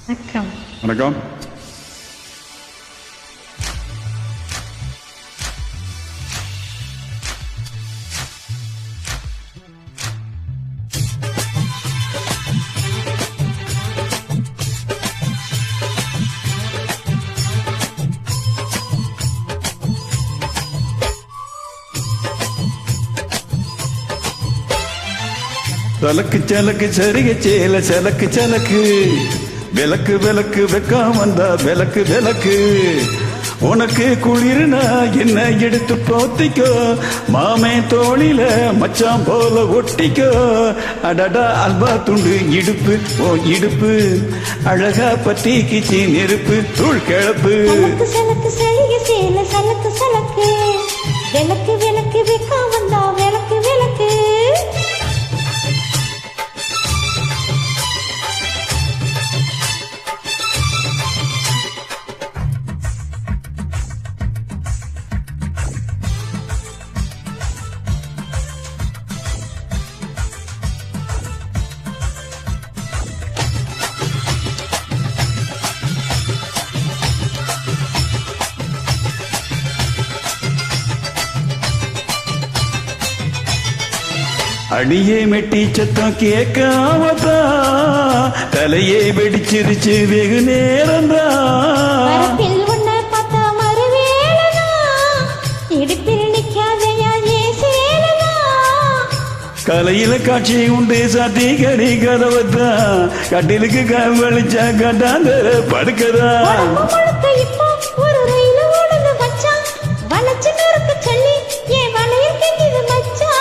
வணக்கம். வணக்கம். சலக்கு சலக்கு சரிக சேல சலக்கு சலக்கு விளக்கு விளக்கு வெக்காம வந்தா விளக்கு விளக்கு உனக்கு குளிர்னா என்ன எடுத்து போத்திக்கோ மாமே தோளில மச்சான் போல ஒட்டிக்கோ அடடா அல்வா துண்டு இடுப்பு ஓ இடுப்பு அழகா பத்தி கிச்சி நெருப்பு தூள் கிளப்பு சலக்கு சலக்கு சரிக சேல சலக்கு சலக்கு விளக்கு விளக்கு வெக்காம வந்தா விளக்கு விளக்கு. அடியே மெட்டி சத்தம் கேட்காமதான் தலையே வெடிச்சிருச்சு வெகு நேரம்தான் வரப்பில் உன்னை பார்த்தா மறுவேளனா இடுப்பில் நிக்காதையா ஏ சேலனா. கலையில காட்சி உண்டு சாத்தி கடி கதவத்தான் கட்டிலுக்கு கால் வலிச்சா கட்டாந்தர படுக்கதான் உடம்பு முழுக்க இப்போ ஒரு ரயில் ஓடுது மச்சான் வளைச்சு நொறுக்கு சொல்லி ஏன் வளையல் கெஞ்சுது மச்சான்.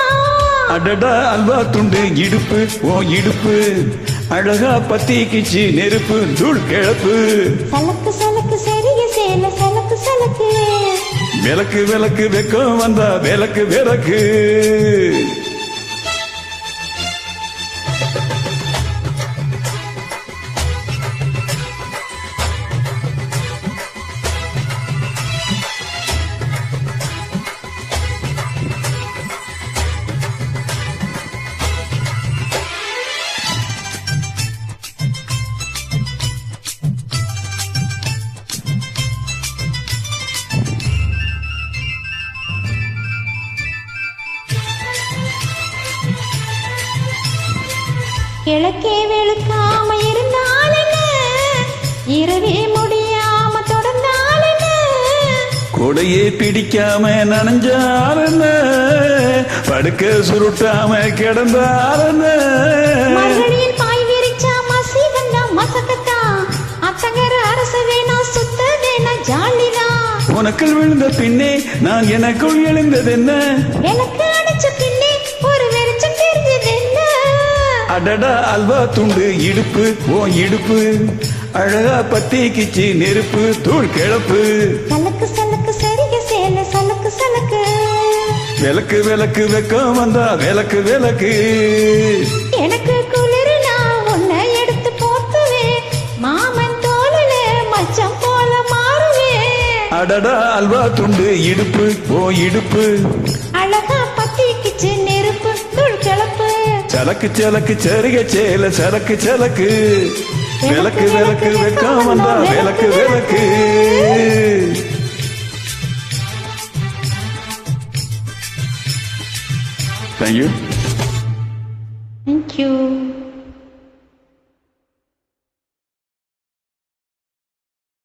அடடா அல்வா துண்டு இடுப்பு ஓ இடுப்பு அழகா பத்தி கிச்சி நெருப்பு தூள் கிளப்பு சலக்கு சலக்கு சரிய சேல சலக்கு சலக்கு விளக்கு விளக்கு வெக்கம் வந்தா விளக்கு விளக்கு. கிழக்கே வெளுக்காம இருந்தாலும் இரவே முடியாம தொடர்ந்தாலும் கொடையே பிடிக்காம நனைஞ்சாருன்னு படுக்க சுருட்டாம கிடந்தாருன்னு மகளில் பாய் விரிச்சா மசி வந்தா மசக்கத்தா அத்தங்கர அரசு வேணா சுத்த வேணா ஜாலிதா. உனக்குள் விழுந்த பின்னே நான் எனக்குள் எழுந்தது என்ன விளக்கு அடைச்ச பின்னே ஒரு வெளிச்சம் தெரிஞ்சது என்ன. அடடா அல்வா துண்டு இடுப்பு ஓ இடுப்பு அழகா பத்தி கிச்சி நெருப்பு தூள் கிளப்பு சலக்கு சலக்கு சரிக சேல சலக்கு சலக்கு விளக்கு விளக்கு வெக்கம் வந்தா விளக்கு விளக்கு. எனக்கு குளிர்னா உன்னை எடுத்து போத்துவேன் மாமன் தோளில மச்சம் போல மாறுவேன். அடடா அல்வா துண்டு இடுப்பு ஓ இடுப்பு அழகா பத்திக்கிச்சு நெருப்பு தூள் கிளப்பு சலக்கு சலக்கு சரிக சேல சலக்கு சலக்கு விளக்கு விளக்கு வெக்கம் வந்தா விளக்கு விளக்கு. Thank you. Thank you.